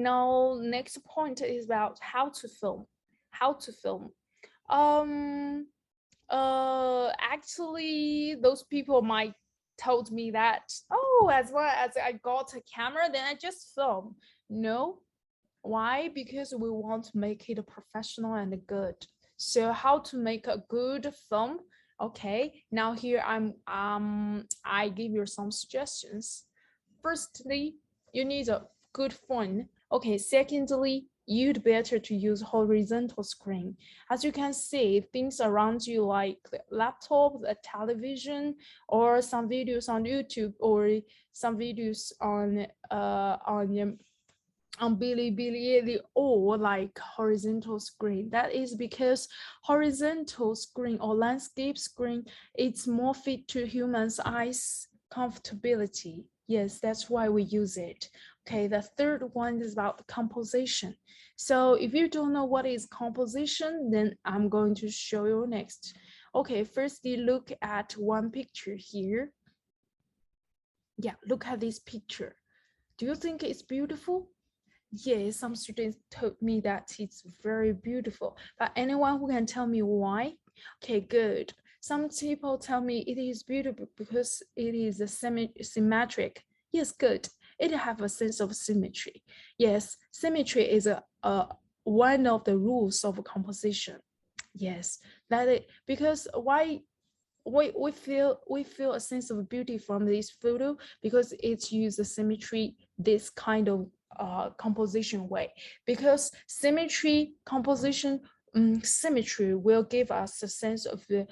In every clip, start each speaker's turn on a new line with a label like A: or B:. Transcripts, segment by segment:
A: Now, next point is about how to film. How to film. Actually, those people might told me that, oh, as well as I got a camera, then I just film. No. Why? Because we want to make it professional and good. So how to make a good film? Okay, now here I give you some suggestions. Firstly, you need a good phone. Okay, secondly, you'd better to use horizontal screen. As you can see, things around you like the laptop, the television, or some videos on YouTube, or some videos on Bilibili or like horizontal screen. That is because horizontal screen or landscape screen, it's more fit to humans' eyes comfortability. Yes, that's why we use it. Okay, the third one is about the composition. So if you don't know what is composition, then I'm going to show you next. Okay, firstly, look at one picture here. Yeah, look at this picture. Do you think it's beautiful? Yes, some students told me that it's very beautiful, but anyone who can tell me why? Okay, good. Some people tell me it is beautiful because it is symmetric. Yes, good. It have a sense of symmetry. Yes, symmetry is one of the rules of composition. Yes, that is because why we feel a sense of beauty from this photo because it's used symmetry, this kind of composition way, because symmetry composition symmetry will give us a sense of the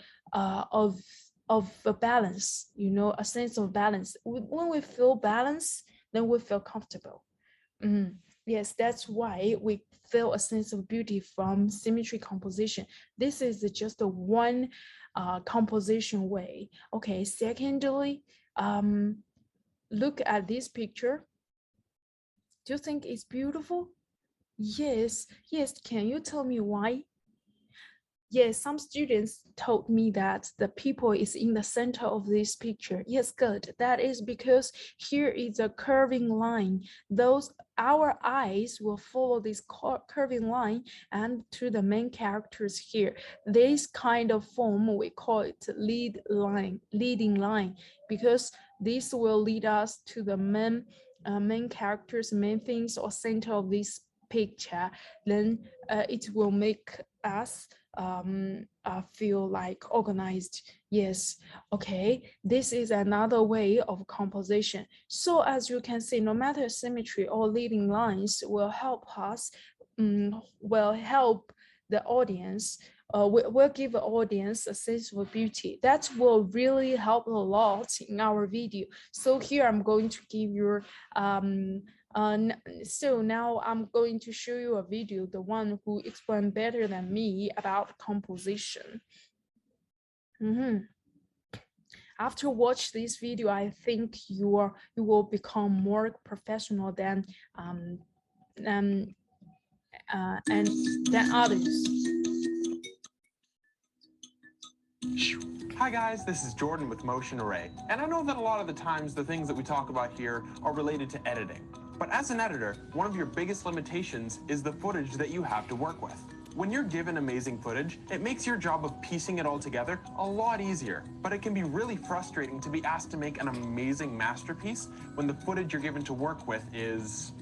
A: of a balance, you know, a sense of balance. When we feel balance, then we feel comfortable. Yes, that's why we feel a sense of beauty from symmetry composition. This is just a one composition way. Okay, secondly, look at this picture. Do you think it's beautiful? Yes, yes. Can you tell me why? Yes, some students told me that the people is in the center of this picture. Yes, good. That is because here is a curving line. Our eyes will follow this curving line and to the main characters here. This kind of form, we call it leading line, because this will lead us to the main characters, main things or center of this picture. Then it will make us feel like organized. Yes, okay, this is another way of composition. So as you can see, no matter symmetry or leading lines will help us, will help the audience, will give the audience a sense of beauty. That will really help a lot in our video. So here I'm going to give you so now I'm going to show you a video, the one who explained better than me about composition. After watch this video, I think you will become more professional than others.
B: Hi guys, this is Jordan with Motion Array, and I know that a lot of the times the things that we talk about here are related to editing. But as an editor, one of your biggest limitations is the footage that you have to work with. When you're given amazing footage, it makes your job of piecing it all together a lot easier, but it can be really frustrating to be asked to make an amazing masterpiece when the footage you're given to work with is...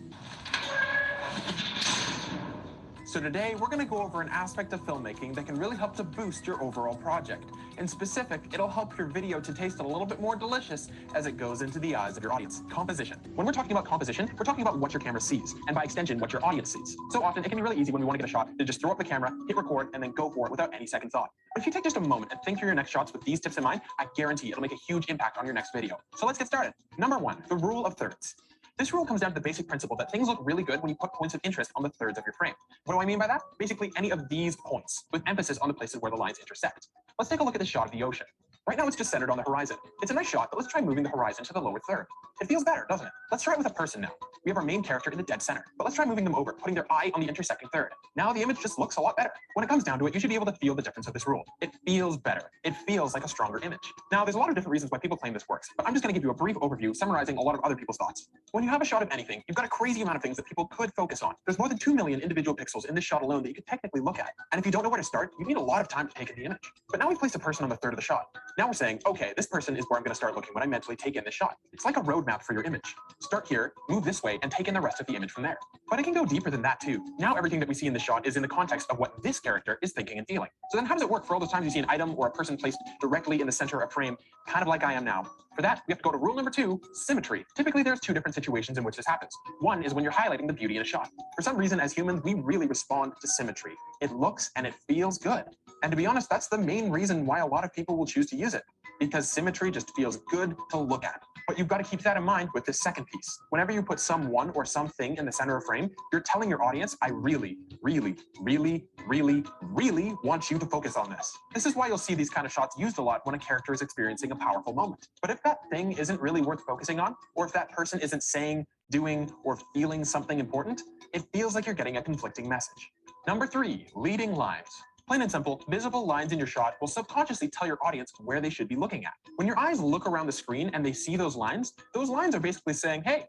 B: So today, we're going to go over an aspect of filmmaking that can really help to boost your overall project. In specific, it'll help your video to taste a little bit more delicious as it goes into the eyes of your audience. Composition. When we're talking about composition, we're talking about what your camera sees, and by extension, what your audience sees. So often, it can be really easy when we want to get a shot to just throw up the camera, hit record, and then go for it without any second thought. But if you take just a moment and think through your next shots with these tips in mind, I guarantee it'll make a huge impact on your next video. So let's get started. Number 1, the rule of thirds. This rule comes down to the basic principle that things look really good when you put points of interest on the thirds of your frame. What do I mean by that? Basically, any of these points, with emphasis on the places where the lines intersect. Let's take a look at the shot of the ocean. Right now it's just centered on the horizon. It's a nice shot, but let's try moving the horizon to the lower third. It feels better, doesn't it? Let's try it with a person now. We have our main character in the dead center, but let's try moving them over, putting their eye on the intersecting third. Now the image just looks a lot better. When it comes down to it, you should be able to feel the difference of this rule. It feels better. It feels like a stronger image. Now there's a lot of different reasons why people claim this works, but I'm just going to give you a brief overview summarizing a lot of other people's thoughts. When you have a shot of anything, you've got a crazy amount of things that people could focus on. There's more than 2 million individual pixels in this shot alone that you could technically look at. And if you don't know where to start, you need a lot of time to take in the image. But now we've placed a person on the third of the shot. Now we're saying, okay, this person is where I'm going to start looking when I mentally take in this shot. It's like a roadmap for your image. Start here, move this way, and take in the rest of the image from there. But it can go deeper than that too. Now everything that we see in the shot is in the context of what this character is thinking and feeling. So then how does it work for all those times you see an item or a person placed directly in the center of a frame, kind of like I am now? For that, we have to go to rule number 2, symmetry. Typically, there's 2 different situations in which this happens. One is when you're highlighting the beauty in a shot. For some reason, as humans, we really respond to symmetry. It looks and it feels good. And to be honest, that's the main reason why a lot of people will choose to use it, because symmetry just feels good to look at. But you've got to keep that in mind with this second piece. Whenever you put someone or something in the center of frame, you're telling your audience, I really, really, really, really, really want you to focus on this. This is why you'll see these kind of shots used a lot when a character is experiencing a powerful moment. But if that thing isn't really worth focusing on, or if that person isn't saying, doing, or feeling something important, it feels like you're getting a conflicting message. Number 3, leading lines. Plain and simple, visible lines in your shot will subconsciously tell your audience where they should be looking at. When your eyes look around the screen and they see those lines are basically saying, hey,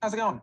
B: how's it going?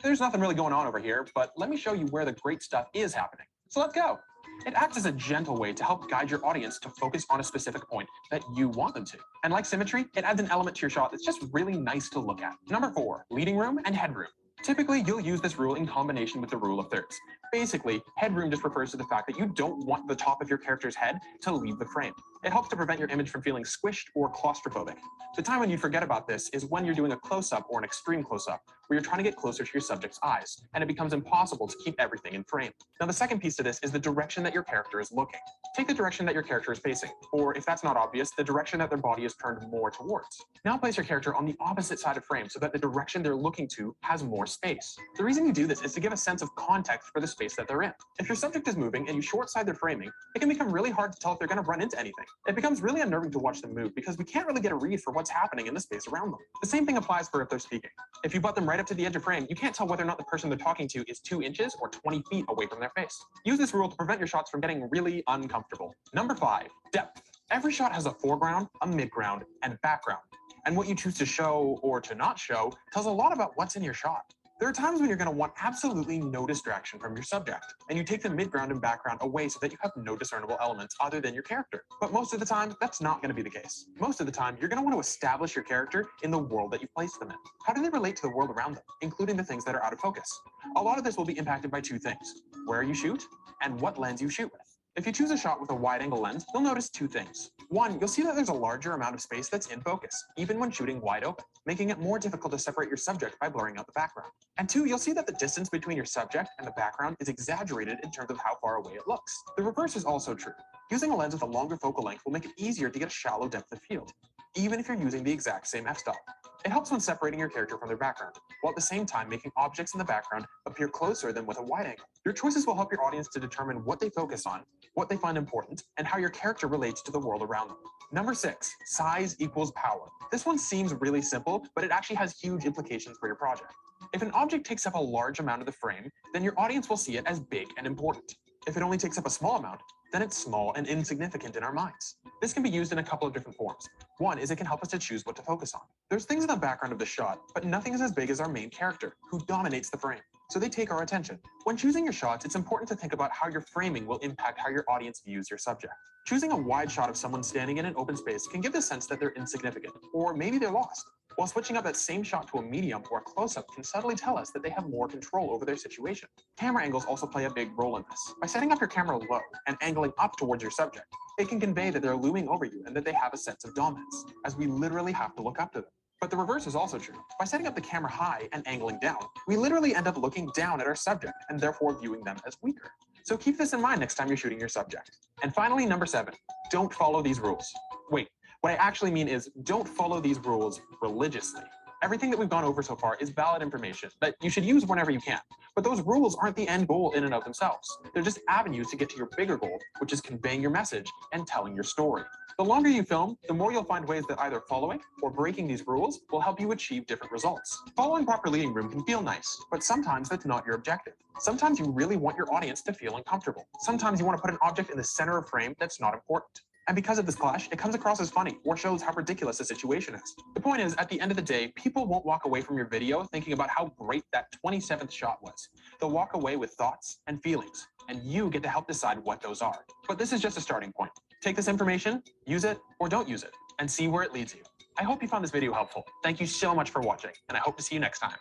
B: There's nothing really going on over here, but let me show you where the great stuff is happening. So let's go. It acts as a gentle way to help guide your audience to focus on a specific point that you want them to. And like symmetry, it adds an element to your shot that's just really nice to look at. Number 4, leading room and headroom. Typically, you'll use this rule in combination with the rule of thirds. Basically, headroom just refers to the fact that you don't want the top of your character's head to leave the frame. It helps to prevent your image from feeling squished or claustrophobic. The time when you forget about this is when you're doing a close-up or an extreme close-up, where you're trying to get closer to your subject's eyes, and it becomes impossible to keep everything in frame. Now, the second piece to this is the direction that your character is looking. Take the direction that your character is facing, or if that's not obvious, the direction that their body is turned more towards. Now place your character on the opposite side of frame so that the direction they're looking to has more space. The reason you do this is to give a sense of context for the space that they're in. If your subject is moving and you short-side their framing, it can become really hard to tell if they're going to run into anything. It becomes really unnerving to watch them move because we can't really get a read for what's happening in the space around them. The same thing applies for if they're speaking. If you butt them right up to the edge of frame, you can't tell whether or not the person they're talking to is 2 inches or 20 feet away from their face. Use this rule to prevent your shots from getting really uncomfortable. Number 5, depth. Every shot has a foreground, a midground, and background. And what you choose to show or to not show tells a lot about what's in your shot. There are times when you're going to want absolutely no distraction from your subject, and you take the midground and background away so that you have no discernible elements other than your character. But most of the time, that's not going to be the case. Most of the time, you're going to want to establish your character in the world that you've placed them in. How do they relate to the world around them, including the things that are out of focus? A lot of this will be impacted by 2 things: where you shoot and what lens you shoot with. If you choose a shot with a wide-angle lens, you'll notice 2 things. 1, you'll see that there's a larger amount of space that's in focus, even when shooting wide open, making it more difficult to separate your subject by blurring out the background. And 2, you'll see that the distance between your subject and the background is exaggerated in terms of how far away it looks. The reverse is also true. Using a lens with a longer focal length will make it easier to get a shallow depth of field, even if you're using the exact same f-stop. It helps when separating your character from their background, while at the same time making objects in the background appear closer than with a wide angle. Your choices will help your audience to determine what they focus on, what they find important, and how your character relates to the world around them. Number 6, size equals power. This one seems really simple, but it actually has huge implications for your project. If an object takes up a large amount of the frame, then your audience will see it as big and important. If it only takes up a small amount, then it's small and insignificant in our minds. This can be used in a couple of different forms. One is it can help us to choose what to focus on. There's things in the background of the shot, but nothing is as big as our main character, who dominates the frame. So they take our attention. When choosing your shots, it's important to think about how your framing will impact how your audience views your subject. Choosing a wide shot of someone standing in an open space can give the sense that they're insignificant, or maybe they're lost. While switching up that same shot to a medium or a close-up can subtly tell us that they have more control over their situation. Camera angles also play a big role in this. By setting up your camera low and angling up towards your subject, it can convey that they're looming over you and that they have a sense of dominance, as we literally have to look up to them. But the reverse is also true. By setting up the camera high and angling down, we literally end up looking down at our subject and therefore viewing them as weaker. So keep this in mind next time you're shooting your subject. And finally, number 7, don't follow these rules. Wait, what I actually mean is don't follow these rules religiously. Everything that we've gone over so far is valid information that you should use whenever you can. But those rules aren't the end goal in and of themselves. They're just avenues to get to your bigger goal, which is conveying your message and telling your story. The longer you film, the more you'll find ways that either following or breaking these rules will help you achieve different results. Following proper leading room can feel nice, but sometimes that's not your objective. Sometimes you really want your audience to feel uncomfortable. Sometimes you want to put an object in the center of frame that's not important. And because of this clash, it comes across as funny or shows how ridiculous the situation is. The point is, at the end of the day, people won't walk away from your video thinking about how great that 27th shot was. They'll walk away with thoughts and feelings, and you get to help decide what those are. But this is just a starting point. Take this information, use it, or don't use it, and see where it leads you. I hope you found this video helpful. Thank you so much for watching, and I hope to see you next time.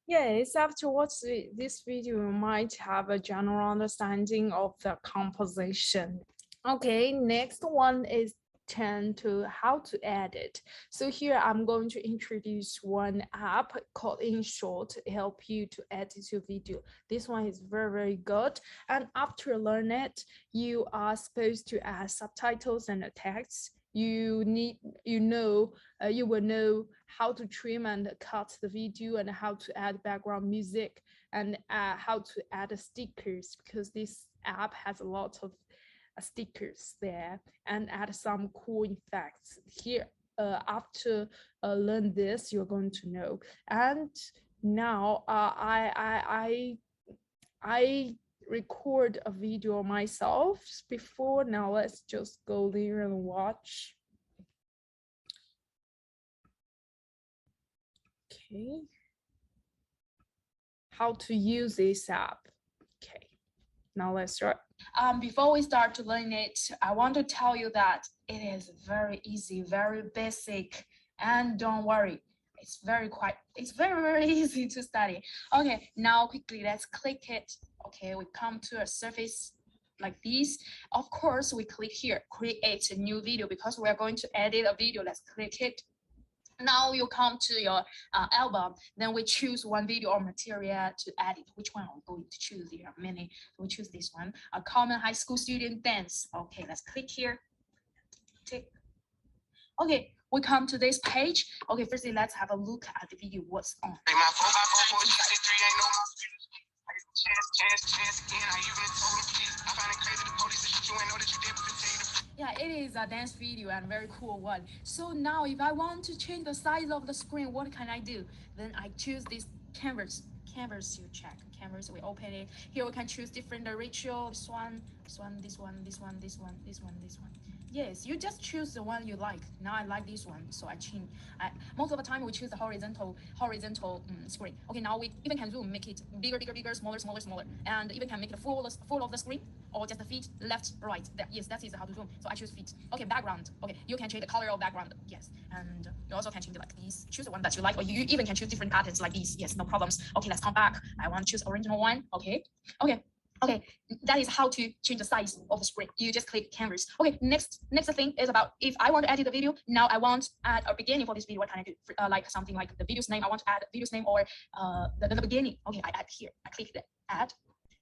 A: Yes, after watching this video, you might have a general understanding of the composition. Okay, next one is turn to how to edit. So here I'm going to introduce one app called InShot to help you to edit your video. This one is very good, and after learn it, you are supposed to add subtitles and text. You will know how to trim and cut the video and how to add background music and how to add stickers, because this app has a lot of stickers there, and add some cool effects here. After learn this, you're going to know. And now I record a video myself before. Now let's just go there and watch. Okay, how to use this app. Okay, now let's start. Before we start to learn it, I want to tell you that it is very easy, very basic, and don't worry, it's very easy to study. Okay, now quickly let's click it. Okay, we come to a surface like this. Of course, we click here, create a new video, because we are going to edit a video. Let's click it. Now you come to your album, then we choose one video or material to edit. Which one are we going to choose? There are many. We choose this one, a common high school student dance. Okay, let's click here. Tick. Okay, we come to this page. Okay, firstly, let's have a look at the video, what's on. Yeah, it is a dance video and very cool one. So now if I want to change the size of the screen, what can I do? Then I choose this canvas. Canvas, you check. Canvas, we open it. Here we can choose different ratio. This one, this one, this one, this one, this one, this one, this one. Yes, you just choose the one you like. Now I like this one, so I change. Most of the time we choose the horizontal screen. Okay, now we even can zoom, make it bigger, smaller, and even can make it full of the screen, or just the feet left, right. Yes, that is how to zoom. So I choose feet. Okay, background. Okay, you can change the color of background. Yes, and you also can change it like this. Choose the one that you like, or you even can choose different patterns like these. Yes, no problems. Okay, let's come back. I want to choose original one. Okay. Okay, that is how to change the size of the screen. You just click canvas. Okay, next thing is about if I want to edit the video. Now I want to add a beginning for this video. What can I do? Like something like the video's name. I want to add video's name or the beginning. Okay, I add here. I click the add,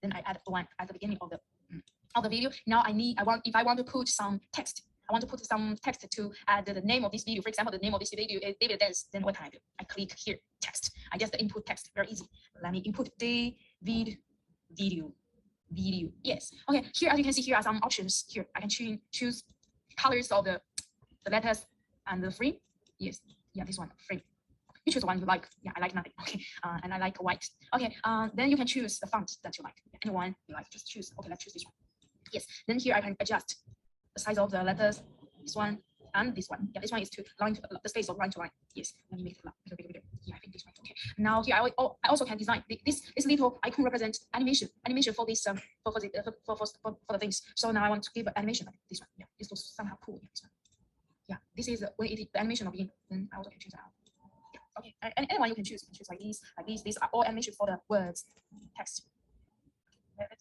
A: then I add blank at the beginning of the video. Now if I want to put some text. I want to put some text to add the name of this video. For example, the name of this video is David Dance. Then what can I do? I click here, text. I just input text. Very easy. Let me input David video. Yes. Okay, here as you can see, here are some options. Here I can choose colors of the letters and the frame. Yes, yeah, this one frame. You choose the one you like. Yeah, I like nothing. Okay, and I like white. Okay, then you can choose the font that you like. Yeah, anyone you like, just choose. Okay, let's choose this one. Yes, then here I can adjust the size of the letters. This one and this one. Yeah, this one is to line to, the space of line to line. Yes, let me make it bigger. Yeah, I think this one. Okay. Now here I also can design this little icon represent animation for this for the things. So now I want to give an animation like this one. Yeah, this looks somehow cool. Yeah, this one. Yeah, this is when the animation of in. Then I also can choose that. Yeah, okay. And anyone you can choose. You can choose like these. These are all animation for the words, text.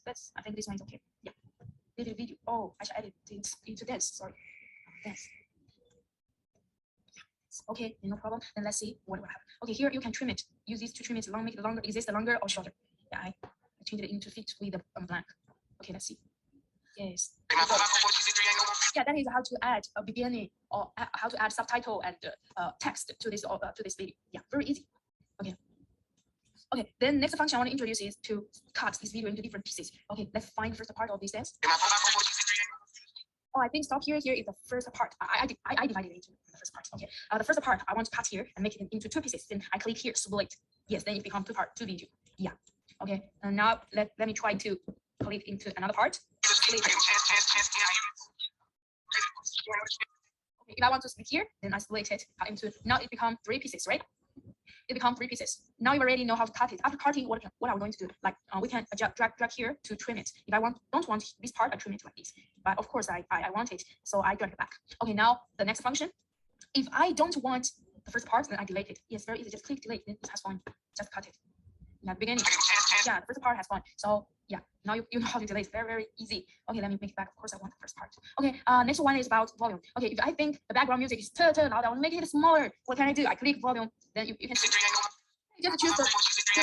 A: Let's. I think this one is okay. Yeah. Video. Oh, I should edit it into this. Sorry. This. Okay, no problem. Then let's see what will happen. Okay, here you can trim it. Use this to trim it long, make it longer. Is this longer or shorter? Yeah, I changed it into fit with the blank. Okay, let's see. Yes. Yeah, that is how to add a beginning or how to add subtitle and text to this video. Yeah, very easy. Okay. Okay, then next function I want to introduce is to cut this video into different pieces. Okay, let's find the first part of this dance. Oh, I think stop here. Here is the first part. I divided it into the first part. Okay, the first part I want to cut here and make it into 2 pieces. Then I click here, split. Yes, then it becomes 2 video. Yeah. Okay, and now let me try to click into another part. Split. Okay, if I want to split here, then I split it into. Now it becomes 3 pieces, right? It becomes 3 pieces. Now you already know how to cut it. After cutting, what are we going to do? Like we can drag here to trim it. If I don't want this part, I trim it like this. But of course I want it, so I drag it back. Okay, now the next function. If I don't want the first part, then I delete it. Yes, very easy. Just click delete. It has gone. Just cut it. Yeah, beginning. Yeah, the first part has gone. So yeah, now you know how to delete. Very, very easy. Okay, let me make it back. Of course, I want the first part. Okay, next one is about volume. Okay, if I think the background music is too loud, I want to make it smaller. What can I do? I click volume. Then you can see. Just choose the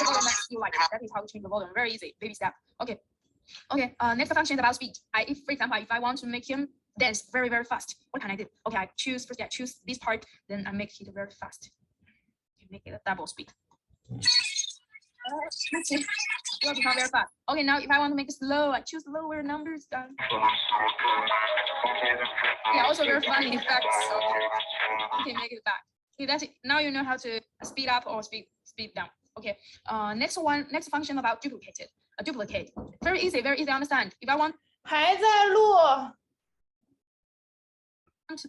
A: volume that you like. That is how to change the volume. Very easy. Baby step. Okay. Okay. Next function is about speed. If for example, if I want to make him dance very, very fast, what can I do? Okay, I choose first. I choose this part. Then I make it very fast. Make it a double speed. Let's see. It will become very fast. Okay, now if I want to make it slow, I choose lower numbers. Yeah, also very funny effects. Okay, make it back. Okay, that's it. Now you know how to speed up or speed down. Okay. Next function about duplicate. Duplicate. Very easy to understand. If I want
C: 还在录。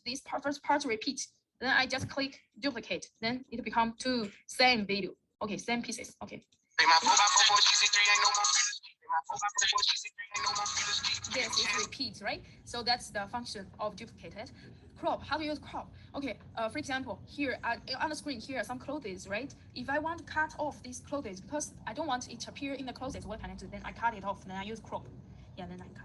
A: this first part to repeat, then I just click duplicate. Then it become 2 same video. Okay, same pieces. Okay. Yes, it repeats, right? So that's the function of duplicated. Crop. How to use crop? Okay. For example, here on the screen, here are some clothes, right? If I want to cut off these clothes because I don't want it to appear in the clothes, what can I do? Then I cut it off. Then I use crop. Yeah. Then I cut.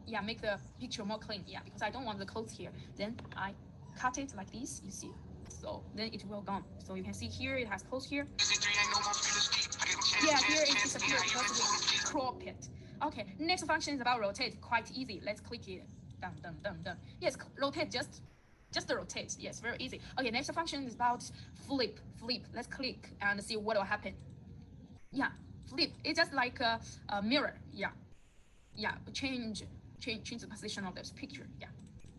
A: Yeah, make the picture more clean. Yeah, because I don't want the clothes here. Then I cut it like this. You see. So then it will gone. So you can see here it has clothes here. Yeah, here it disappeared because we crop it. Okay, next function is about rotate. Quite easy. Let's click it. Done. Yes, rotate just rotate. Yes, very easy. Okay, next function is about flip. Let's click and see what will happen. Yeah, flip. It's just like a mirror. Yeah, change the position of this picture. Yeah.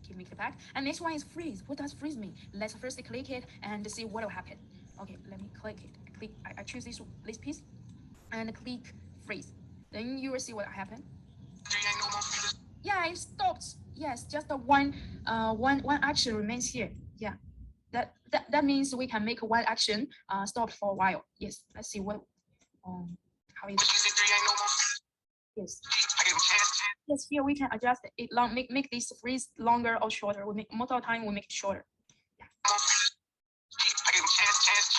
A: Okay, make it back. And next one is freeze. What does freeze mean? Let's first click it and see what will happen. Okay, let me click it. I choose this piece and click freeze. Then you will see what happened. Yeah, it stops. Yes, just the one action remains here. Yeah, that means we can make one action stop for a while. Yes, let's see what how is it? Yes. Yes, here we can adjust it long, make this freeze longer or shorter. We make most of the time we make it shorter.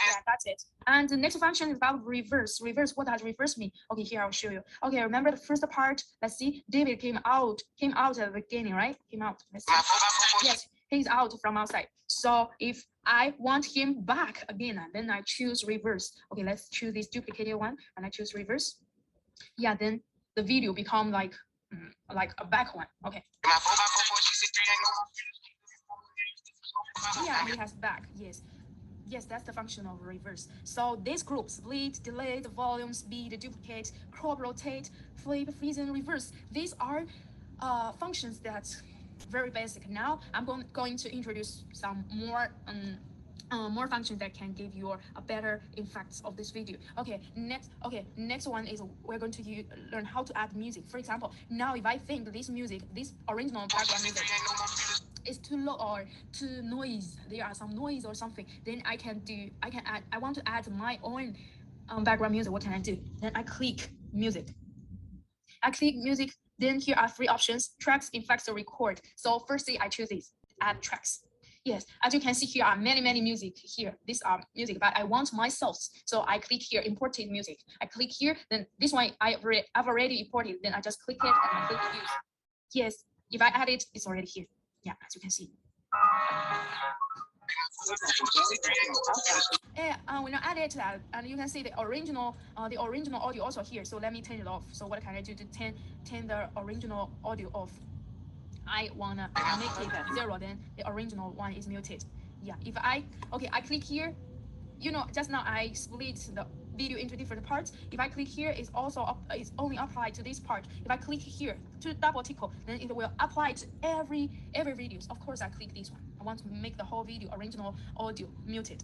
A: Yeah, that's it. And the next function is about reverse. Reverse, what does reverse mean? Okay, here I'll show you. Okay, remember the first part? Let's see. David came out at the beginning, right? Came out. Let's see. Yes, he's out from outside. So if I want him back again, then I choose reverse. Okay, let's choose this duplicated one, and I choose reverse. Yeah, then the video become like a back one. Okay. Yeah, he has back. Yes, that's the function of reverse. So this group: split, delete, volume, speed, duplicate, crop, rotate, flip, freeze, and reverse. These are functions that's very basic. Now I'm going to introduce some more functions that can give you a better effects of this video. Okay, next one is we're going to learn how to add music. For example, now if I think this original background music is too low or too noise, there are some noise or something, then I want to add my own background music. What can I do? Then I click music. Then here are 3 options: tracks, effects, or record. So firstly, I choose this, add tracks. Yes, as you can see, here are many music here. These are music, but I want my source. So I click here, imported music. I click here, then this one I've already imported. Then I just click it and I click use. Yes, if I add it, it's already here. Yeah, as you can see. When I edit that, and you can see the original audio also here. So let me turn it off. So what can I do to turn the original audio off? I wanna make it 0, then the original one is muted. Yeah, if I click here, you know, just now I split the video into different parts. If I click here, it's only applied to this part. If I click here to double tickle, then it will apply to every videos. Of course, I click this one. I want to make the whole video original audio muted.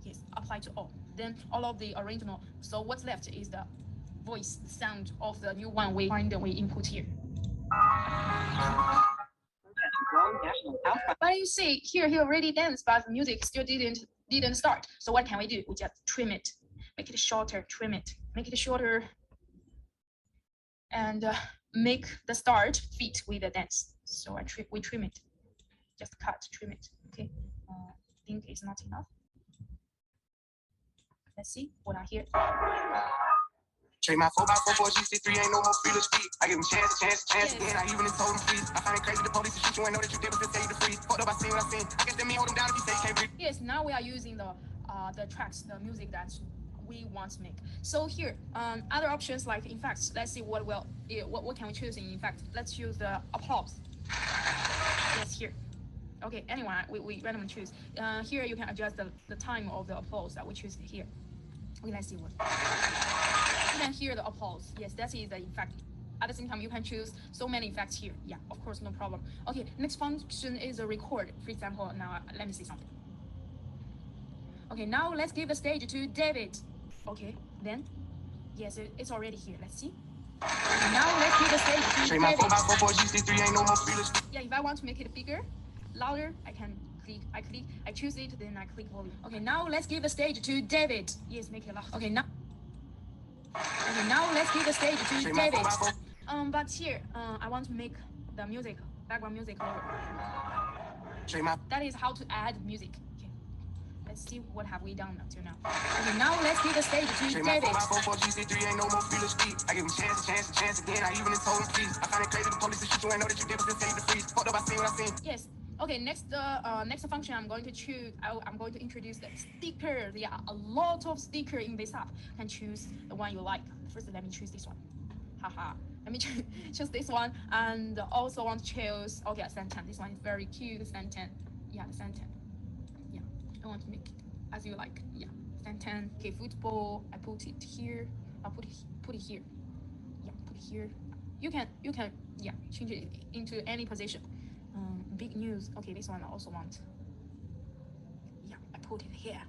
A: Yes, apply to all. Then all of the original. So what's left is the voice sound of the new one we input here. But you see here he already danced, but the music still didn't start. So what can we do? We just trim it, make it shorter, trim it, make it shorter, and make the start fit with the dance. So we trim it, just cut, trim it. Okay, I think it's not enough. Let's see what I hear.
C: Trade my 4x4 GC3, ain't no more feelers feet. I give them chance again. I even told them freeze. I find it crazy the police shoot you ain't know that you did was to tell you to freeze. Fucked up, I seen what I seen. I guess let me hold them down if you say can't breathe.
A: Yes, now we are using the tracks, the music that we want to make. So here, other options like effects. Let's see what can we choose in effect. Let's use the applause. Yes, here. Okay, anyone, we randomly choose. Here you can adjust the time of the applause that we choose here. Okay, let's see what. You can hear the applause. Yes, that is the effect. At the same time, you can choose so many effects here. Yeah, of course, no problem. Okay, next function is a record. For example, now let me see something. Okay, now let's give the stage to David. Okay, then, yes, it's already here. Let's see. Okay, now let's give the stage to David. Yeah, if I want to make it bigger, louder, I can click. I choose it, then I click volume. Okay, now let's give the stage to David. Yes, make it loud. Okay, now let's give the stage to David. But here, I want to make the music, background music lower. That is how to add music. Okay, let's see what have we done until now. Okay, now let's give the stage to David.
C: I give them chance again. I even told them freeze. I find it crazy the police shoot you ain't know that you did was to tell you to freeze. Fucked up, I seen what I seen.
A: Yes. Okay, next function I'm going to choose. I'm going to introduce the sticker. There are a lot of sticker in this app. You can choose the one you like. First, let me choose this one. Haha. Let me choose this one, and also want to choose. Okay, Santan. This one is very cute. Santan. Yeah, Santan. Yeah, I want to make it as you like. Yeah, Santan. Okay, football. I put it here. I'll put it here. Yeah, put it here. You can yeah change it into any position. Big news. Okay, this one I also want. Yeah, I put it here.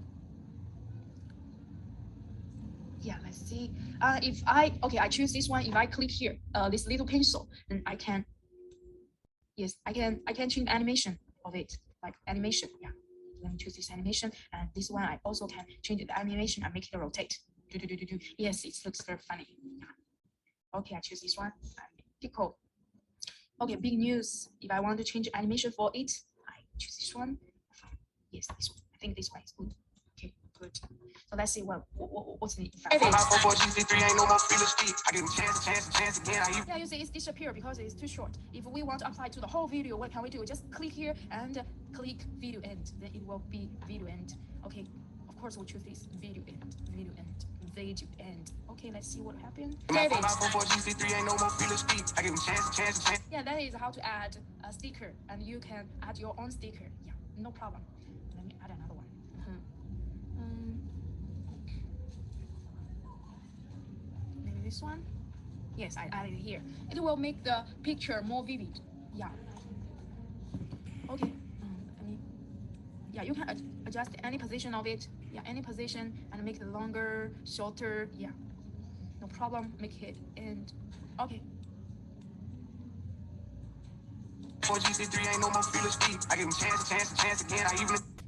A: Yeah, let's see. I choose this one. If I click here, this little pencil, then I can. Yes, I can change the animation of it, like animation. Yeah, let me choose this animation, and this one I also can change the animation and make it rotate. Yes, it looks very funny. Yeah. Okay, I choose this one. Pickle. Okay, big news. If I want to change animation for it, I choose this one. Yes, this one. I think this one is good. Okay, good. So let's see what's the effect. Yeah, you see it's disappear because it's too short. If we want to apply to the whole video, what can we do? Just click here and click video end. Then it will be video end. Okay, of course we'll choose this video end, video end, video end. Okay, let's see what happened. David. Yeah, that is how to add a sticker, and you can add your own sticker. Yeah, no problem. Let me add another one. Maybe this one. Yes, I added it here. It will make the picture more vivid. Yeah. Okay. Yeah, you can adjust any position of it. Yeah, any position, and make it longer, shorter. Yeah, no problem. Make it end. Okay.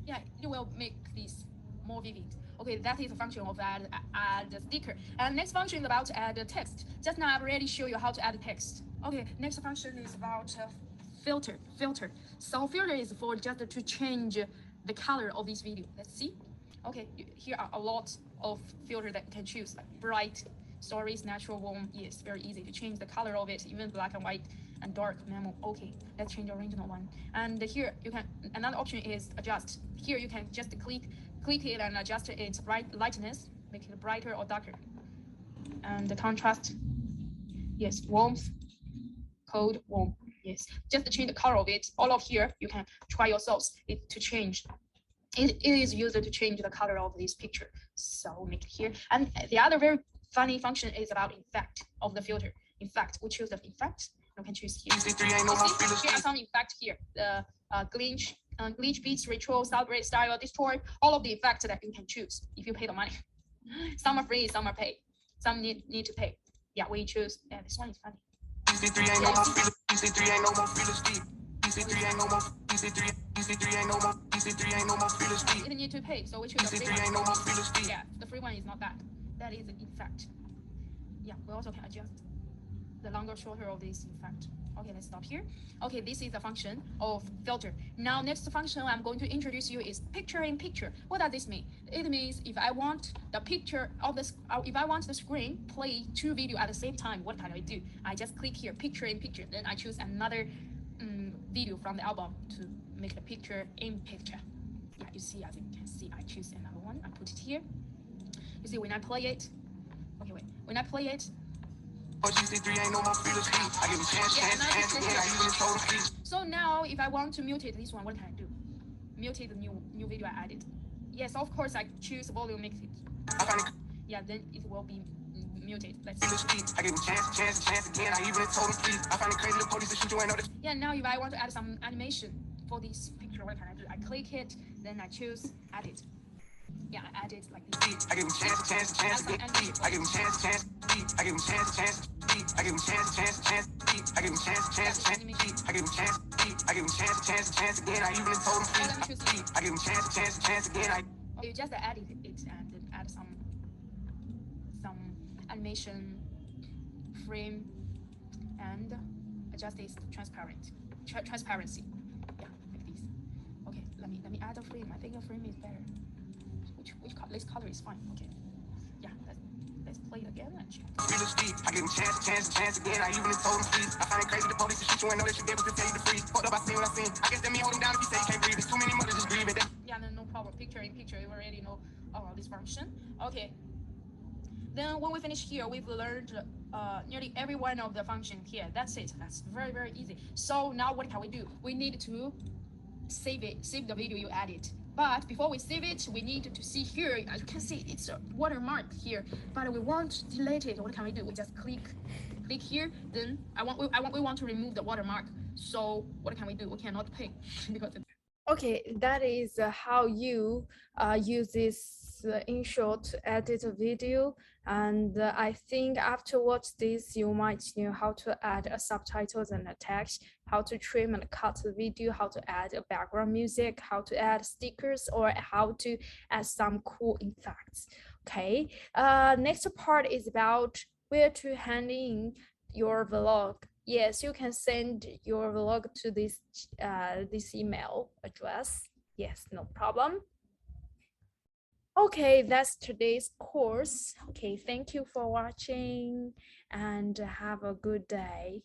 A: Yeah, you will make this more vivid. Okay, that is a function of add the sticker. And next function is about add the text. Just now I've already shown you how to add text. Okay, next function is about filter. So filter is for just to change the color of this video. Let's see. Okay, here are a lot of filter that you can choose, like bright, stories, natural, warm. Yes, very easy to change the color of it, even black and white. and dark memo. Okay, let's change the original one. And here you can, another option is adjust. Here you can just click it and adjust its lightness, make it brighter or darker. And the contrast, yes, warmth, cold, warm, yes. Just change the color of it. All of here you can try yourselves to change. It is used to change the color of this picture. So make it here. And the other very funny function is about effect of the filter. Effect, we choose the effect. You can choose here. Here are some effect here. The glitch, beats, retro, celebrate, style, destroy. All of the effects that you can choose if you pay the money. Some are free, some are paid. Some need to pay. Yeah, we choose. Yeah, this one is funny.
C: EC3 ain't no more feelings. EC3 ain't no more feelings. EC3 ain't no more. EC3 ain't no more. EC3 ain't no more feelings.
A: You need to pay, so we choose the free
C: EC3 ain't no more feelings.
A: Yeah, the free one is not that. That is the effect. Yeah, we also can adjust the longer, shorter of this effect. Okay, let's stop here. Okay, this is the function of filter. Now, next function I'm going to introduce you is picture in picture. What does this mean? It means if I want the picture of this, if I want the screen play two videos at the same time, what can I do? I just click here, picture in picture. Then I choose another video from the album to make the picture in picture. Yeah, you see, as you can see, I choose another one. I put it here. You see, when I play it, okay, wait. When I play it, so now if I want to mutate this one, what can I do? Mutate the new video I added. Yes, of course I choose volume mix it. Yeah, then it will be mutate. Let's see. Yeah, now if I want to add some animation for this picture, what can I do? I click it, then I choose edit. Yeah, I add it like this.
C: I give him chance again. I give him chance. I give him chance. I give him chance. I give him chance. I give him chance. I give him chance again. I even told him I give him chance again.
A: You just edit it and then add some animation frame and adjust its transparency. Yeah, like this. Okay, let me add a frame. I think a frame is better. This color is fine. Okay. Yeah, let's play it again and check.
C: I give him chance again. I even told him please. I find it crazy the police to shoot you and know that you able to tell you to freeze. Fucked up, I seen what I seen. I guess that me hold him down if you say you can't breathe. It's too many mothers just grieving.
A: Yeah, no problem. Picture in picture, you already know this function. Okay. Then when we finish here, we've learned nearly every one of the function here. That's it. That's very easy. So now what can we do? We need to save the video you added. But before we save it, we need to see here. As you can see, it's a watermark here. But we want to delete it. What can we do? We just click here. Then we want to remove the watermark. So what can we do? We cannot pay because. Okay, that is how you use this InShot to edit a video. And I think after watch this, you might know how to add subtitles and a text, how to trim and cut the video, how to add a background music, how to add stickers, or how to add some cool effects. Okay, next part is about where to hand in your vlog. Yes, you can send your vlog to this email address. Yes, no problem. Okay, that's today's course. Okay, thank you for watching and have a good day.